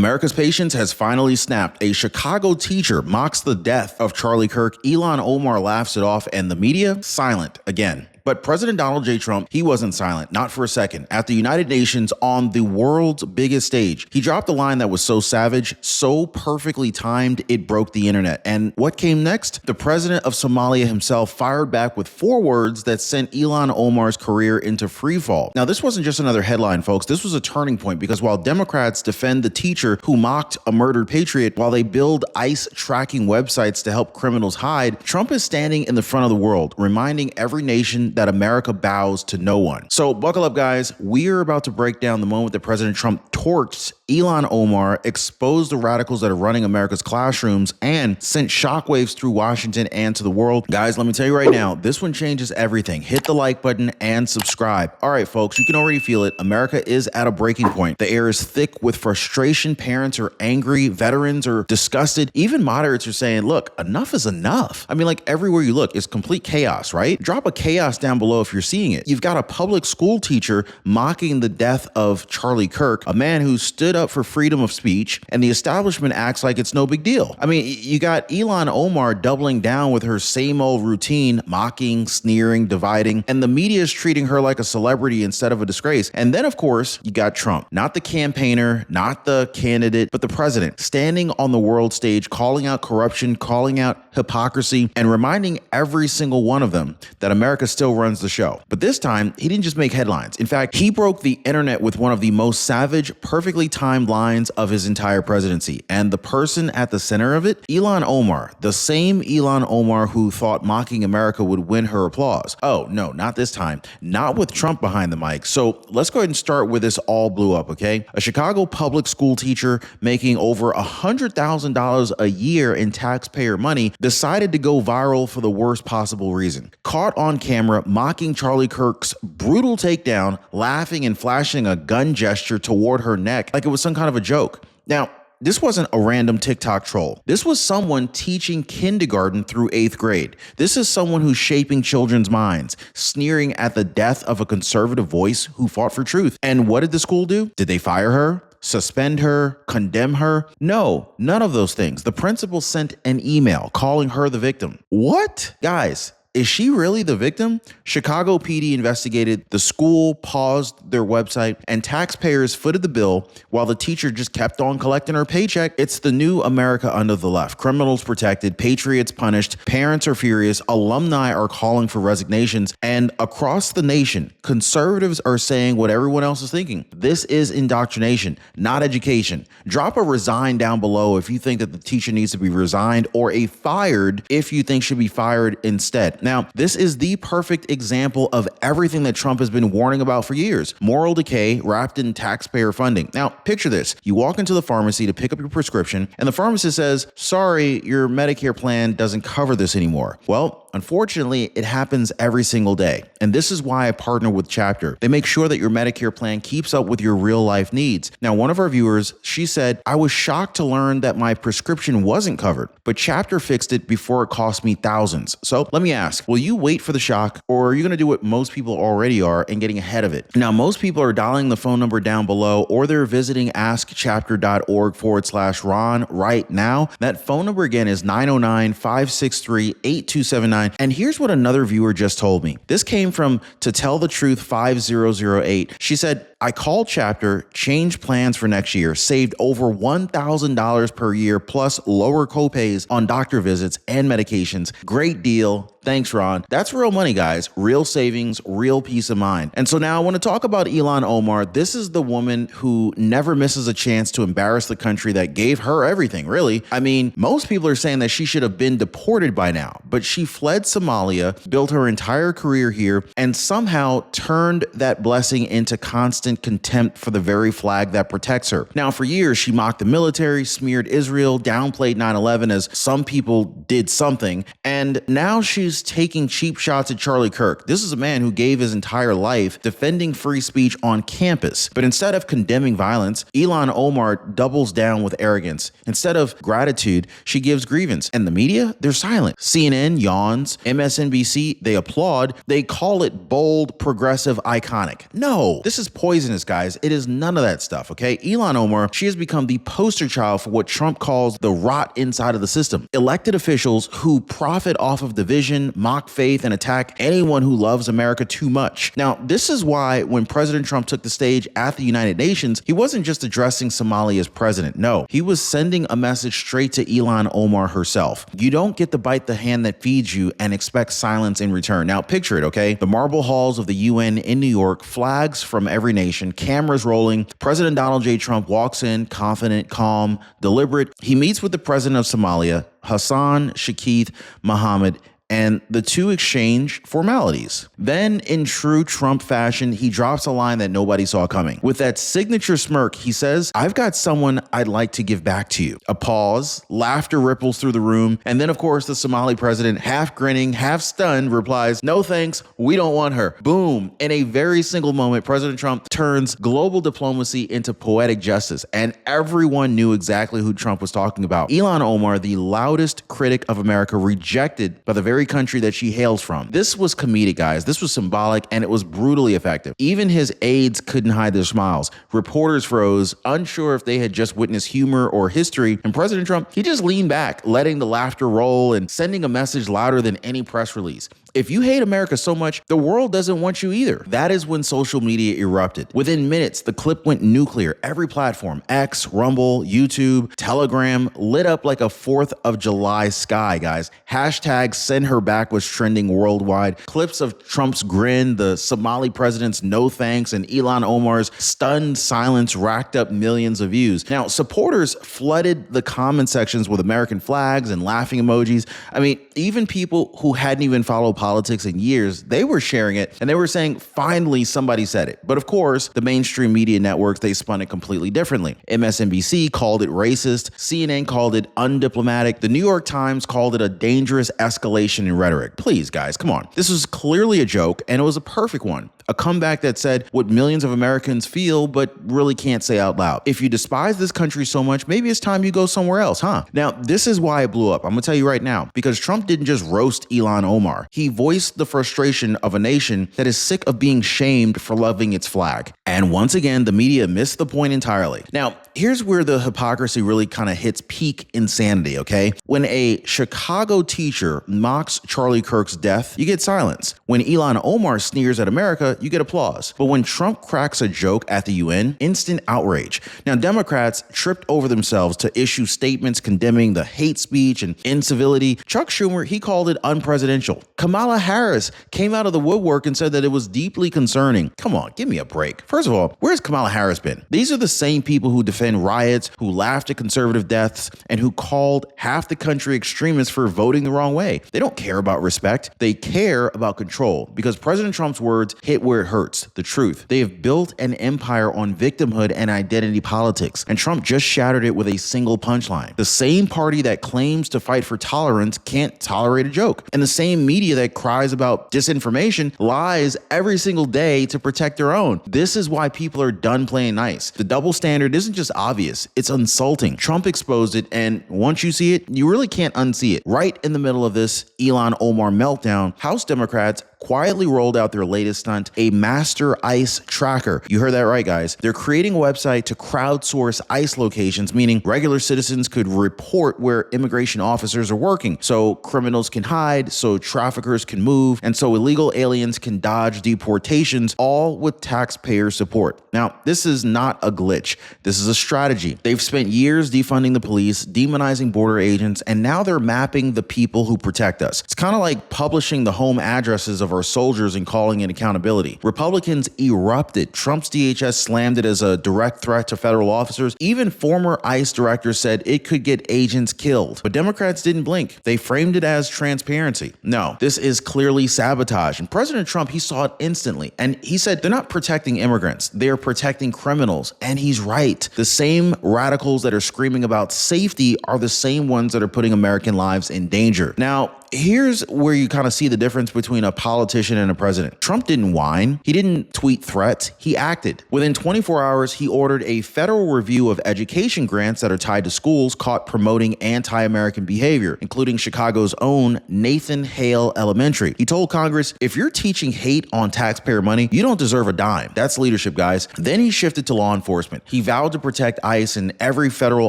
America's patience has finally snapped. A Chicago teacher mocks the death of Charlie Kirk. Ilhan Omar laughs it off, and the media silent again. But President Donald J. Trump, he wasn't silent, not for a second. At the United Nations on the world's biggest stage, he dropped a line that was so savage, so perfectly timed, it broke the internet. And what came next? The president of Somalia himself fired back with 4 words that sent Ilhan Omar's career into freefall. Now, this wasn't just another headline, folks. This was a turning point, because while Democrats defend the teacher who mocked a murdered patriot, while they build ICE tracking websites to help criminals hide, Trump is standing in the front of the world, reminding every nation that America bows to no one. So buckle up, guys. We're about to break down the moment that President Trump torched Ilhan Omar, exposed the radicals that are running America's classrooms, and sent shockwaves through Washington and to the world. Guys, let me tell you right now, this one changes everything. Hit the like button and subscribe. All right, folks, you can already feel it. America is at a breaking point. The air is thick with frustration. Parents are angry. Veterans are disgusted. Even moderates are saying, look, enough is enough. I mean, like, everywhere you look, it's complete chaos, right? Drop a chaos down below if you're seeing it. You've got a public school teacher mocking the death of Charlie Kirk, a man who stood up for freedom of speech, and the establishment acts like it's no big deal. I mean, you got Ilhan Omar doubling down with her same old routine, mocking, sneering, dividing, and the media is treating her like a celebrity instead of a disgrace. And then, of course, you got Trump, not the campaigner, not the candidate, but the president, standing on the world stage, calling out corruption, calling out hypocrisy, and reminding every single one of them that America still runs the show. But this time, he didn't just make headlines. In fact, he broke the internet with one of the most savage, perfectly timed lines of his entire presidency. And the person at the center of it, Ilhan Omar, the same Ilhan Omar who thought mocking America would win her applause. Oh, no, not this time. Not with Trump behind the mic. So let's go ahead and start where this all blew up, okay? A Chicago public school teacher making over $100,000 a year in taxpayer money decided to go viral for the worst possible reason. Caught on camera mocking Charlie Kirk's brutal takedown, laughing and flashing a gun gesture toward her neck like it was some kind of a joke. Now, this wasn't a random TikTok troll. This was someone teaching kindergarten through 8th grade. This is someone who's shaping children's minds, sneering at the death of a conservative voice who fought for truth. And what did the school do? Did they fire her? Suspend her? Condemn her? No, none of those things. The principal sent an email calling her the victim. What? Guys, is she really the victim? Chicago PD investigated, the school paused their website, and taxpayers footed the bill while the teacher just kept on collecting her paycheck. It's the new America under the left. Criminals protected, patriots punished, parents are furious, alumni are calling for resignations, and across the nation, conservatives are saying what everyone else is thinking. This is indoctrination, not education. Drop a resign down below if you think that the teacher needs to be resigned, or a fired if you think should be fired instead. Now, this is the perfect example of everything that Trump has been warning about for years. Moral decay wrapped in taxpayer funding. Now, picture this. You walk into the pharmacy to pick up your prescription, and the pharmacist says, sorry, your Medicare plan doesn't cover this anymore. Well, unfortunately, it happens every single day. And this is why I partner with Chapter. They make sure that your Medicare plan keeps up with your real life needs. Now, one of our viewers, she said, I was shocked to learn that my prescription wasn't covered, but Chapter fixed it before it cost me thousands. So let me ask, will you wait for the shock, or are you going to do what most people already are and getting ahead of it? Now, most people are dialing the phone number down below, or they're visiting askchapter.org/Ron right now. That phone number again is 909-563-8279. And here's what another viewer just told me. This came from To Tell the Truth 5008. She said, I called Chapter, changed plans for next year, saved over $1,000 per year, plus lower copays on doctor visits and medications. Great deal. Thanks, Ron. That's real money, guys. Real savings, real peace of mind. And so now I want to talk about Ilhan Omar. This is the woman who never misses a chance to embarrass the country that gave her everything, really. I mean, most people are saying that she should have been deported by now, but she fled Somalia, built her entire career here, and somehow turned that blessing into constant contempt for the very flag that protects her. Now, for years, she mocked the military, smeared Israel, downplayed 9/11 as some people did something, and now she's taking cheap shots at Charlie Kirk. This is a man who gave his entire life defending free speech on campus. But instead of condemning violence, Ilhan Omar doubles down with arrogance. Instead of gratitude, she gives grievance. And the media, they're silent. CNN yawns. MSNBC, they applaud. They call it bold, progressive, iconic. No, this is poisonous, guys. It is none of that stuff, okay? Ilhan Omar, she has become the poster child for what Trump calls the rot inside of the system. Elected officials who profit off of division, mock faith, and attack anyone who loves America too much. Now, this is why when President Trump took the stage at the United Nations, he wasn't just addressing Somalia as president. No, he was sending a message straight to Ilhan Omar herself. You don't get to bite the hand that feeds you and expect silence in return. Now, picture it, okay? The marble halls of the UN in New York, flags from every nation, cameras rolling. President Donald J. Trump walks in, confident, calm, deliberate. He meets with the president of Somalia, Hassan Sheikh Mohammed, and the two exchange formalities. Then, in true Trump fashion, he drops a line that nobody saw coming. With that signature smirk, he says, "I've got someone I'd like to give back to you." A pause, laughter ripples through the room, and then, of course, the Somali president, half grinning, half stunned, replies, "No thanks, we don't want her." Boom. In a very single moment, President Trump turns global diplomacy into poetic justice, and everyone knew exactly who Trump was talking about. Ilhan Omar, the loudest critic of America, rejected by the very country that she hails from. This was comedic, guys. This was symbolic, and it was brutally effective. Even his aides couldn't hide their smiles. Reporters froze, unsure if they had just witnessed humor or history, and President Trump, he just leaned back, letting the laughter roll and sending a message louder than any press release. If you hate America so much, the world doesn't want you either. That is when social media erupted. Within minutes, the clip went nuclear. Every platform, X, Rumble, YouTube, Telegram, lit up like a 4th of July sky, guys. Hashtag send her back was trending worldwide. Clips of Trump's grin, the Somali president's no thanks, and Ilhan Omar's stunned silence racked up millions of views. Now, supporters flooded the comment sections with American flags and laughing emojis. I mean, even people who hadn't even followed politics in years, they were sharing it, and they were saying, finally, somebody said it. But of course, the mainstream media networks, they spun it completely differently. MSNBC called it racist. CNN called it undiplomatic. The New York Times called it a dangerous escalation in rhetoric. Please, guys, come on. This was clearly a joke, and it was a perfect one. A comeback that said what millions of Americans feel but really can't say out loud. If you despise this country so much, maybe it's time you go somewhere else, huh? Now, this is why it blew up. I'm gonna tell you right now, because Trump didn't just roast Ilhan Omar. He voiced the frustration of a nation that is sick of being shamed for loving its flag. And once again, the media missed the point entirely. Now, here's where the hypocrisy really kind of hits peak insanity, okay? When a Chicago teacher mocks Charlie Kirk's death, you get silence. When Ilhan Omar sneers at America, you get applause. But when Trump cracks a joke at the UN, instant outrage. Now, Democrats tripped over themselves to issue statements condemning the hate speech and incivility. Chuck Schumer, he called it unpresidential. Kamala Harris came out of the woodwork and said that it was deeply concerning. Come on, give me a break. First of all, where's Kamala Harris been? These are the same people who defend riots, who laughed at conservative deaths, and who called half the country extremists for voting the wrong way. They don't care about respect. They care about control, because President Trump's words hit where it hurts, the truth. They have built an empire on victimhood and identity politics, and Trump just shattered it with a single punchline. The same party that claims to fight for tolerance can't tolerate a joke, and the same media that cries about disinformation lies every single day to protect their own. This is why people are done playing nice. The double standard isn't just obvious, it's insulting. Trump exposed it, and once you see it, you really can't unsee it. Right in the middle of this Ilhan Omar meltdown, House Democrats quietly rolled out their latest stunt, a master ICE tracker. You heard that right, guys. They're creating a website to crowdsource ICE locations, meaning regular citizens could report where immigration officers are working, so criminals can hide, so traffickers can move, and so illegal aliens can dodge deportations, all with taxpayer support. Now, this is not a glitch. This is a strategy. They've spent years defunding the police, demonizing border agents, and now they're mapping the people who protect us. It's kind of like publishing the home addresses of of our soldiers and calling it accountability. Republicans erupted. Trump's DHS slammed it as a direct threat to federal officers. Even former ICE directors said it could get agents killed. But Democrats didn't blink. They framed it as transparency. No, this is clearly sabotage. And President Trump, he saw it instantly. And he said they're not protecting immigrants. They're protecting criminals. And he's right. The same radicals that are screaming about safety are the same ones that are putting American lives in danger. Now, here's where you kind of see the difference between a politician and a president. Trump didn't whine. He didn't tweet threats. He acted. Within 24 hours, he ordered a federal review of education grants that are tied to schools caught promoting anti-American behavior, including Chicago's own Nathan Hale Elementary. He told Congress, if you're teaching hate on taxpayer money, you don't deserve a dime. That's leadership, guys. Then he shifted to law enforcement. He vowed to protect ICE and every federal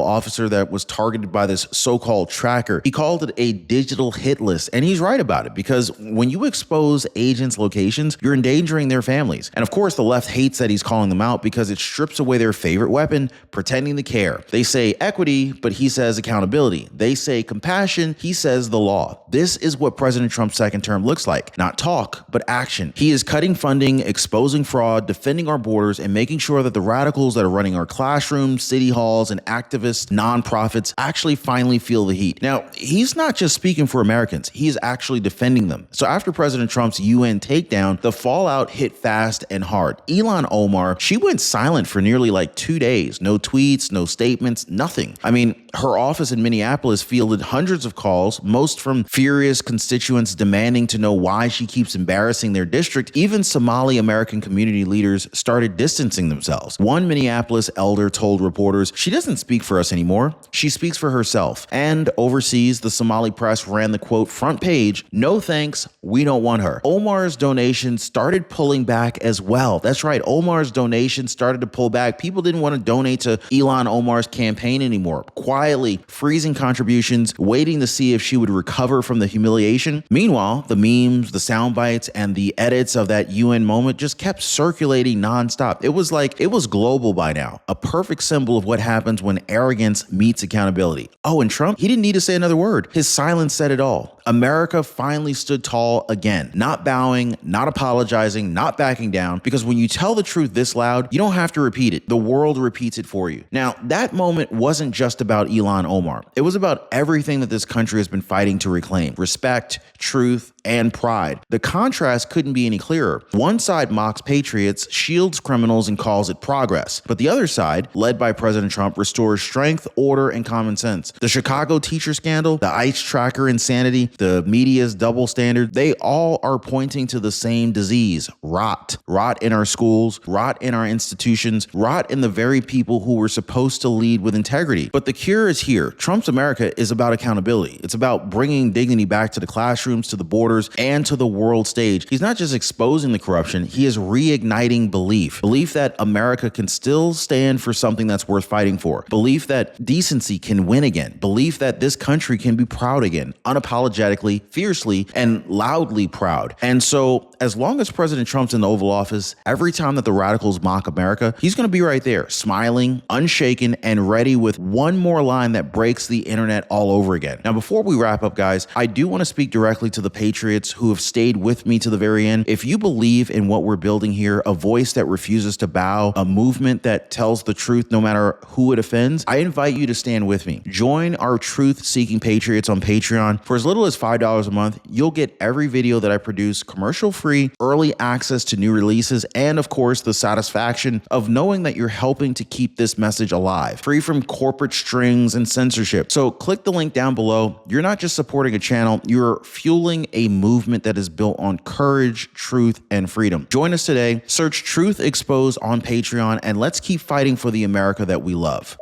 officer that was targeted by this so-called tracker. He called it a digital hit list. And he's right about it, because when you expose agents' locations, you're endangering their families. And of course, the left hates that he's calling them out because it strips away their favorite weapon, pretending to care. They say equity, but he says accountability. They say compassion, he says the law. This is what President Trump's second term looks like. Not talk, but action. He is cutting funding, exposing fraud, defending our borders, and making sure that the radicals that are running our classrooms, city halls, and activists, nonprofits actually finally feel the heat. Now, he's not just speaking for Americans. He is actually defending them. So after President Trump's UN takedown, the fallout hit fast and hard. Ilhan Omar, she went silent for nearly 2 days. No tweets, no statements, nothing. I mean, her office in Minneapolis fielded hundreds of calls, most from furious constituents demanding to know why she keeps embarrassing their district. Even Somali American community leaders started distancing themselves. One Minneapolis elder told reporters, she doesn't speak for us anymore. She speaks for herself. And overseas, the Somali press ran the quote, front page, no thanks, we don't want her. Omar's donation started pulling back as well. That's right, Omar's donation started to pull back. People didn't want to donate to Ilhan Omar's campaign anymore. Quietly freezing contributions, waiting to see if she would recover from the humiliation. Meanwhile, the memes, the sound bites, and the edits of that UN moment just kept circulating nonstop. It was global by now. A perfect symbol of what happens when arrogance meets accountability. Oh, and Trump, he didn't need to say another word. His silence said it all. America finally stood tall again, not bowing, not apologizing, not backing down, because when you tell the truth this loud, you don't have to repeat it. The world repeats it for you. Now, that moment wasn't just about Ilhan Omar. It was about everything that this country has been fighting to reclaim: respect, truth, and pride. The contrast couldn't be any clearer. One side mocks patriots, shields criminals, and calls it progress. But the other side, led by President Trump, restores strength, order, and common sense. The Chicago teacher scandal, the ICE tracker insanity, the media's double standard, they all are pointing to the same disease: rot. Rot in our schools, rot in our institutions, rot in the very people who were supposed to lead with integrity. But the cure is here. Trump's America is about accountability. It's about bringing dignity back to the classrooms, to the borders, and to the world stage. He's not just exposing the corruption, he is reigniting belief. Belief that America can still stand for something that's worth fighting for. Belief that decency can win again. Belief that this country can be proud again, unapologetically, fiercely, and loudly proud. And so, as long as President Trump's in the Oval Office, every time that the radicals mock America, he's going to be right there, smiling, unshaken, and ready with one more line that breaks the internet all over again. Now, before we wrap up, guys, I do want to speak directly to the patriots who have stayed with me to the very end. If you believe in what we're building here, a voice that refuses to bow, a movement that tells the truth no matter who it offends, I invite you to stand with me. Join our truth-seeking patriots on Patreon. For as little as $5 a month, you'll get every video that I produce commercial-free, early access to new releases, and of course, the satisfaction of knowing that you're helping to keep this message alive, free from corporate strings and censorship. So click the link down below. You're not just supporting a channel, you're fueling a movement that is built on courage, truth, and freedom. Join us today. Search Truth Exposed on Patreon, and let's keep fighting for the America that we love.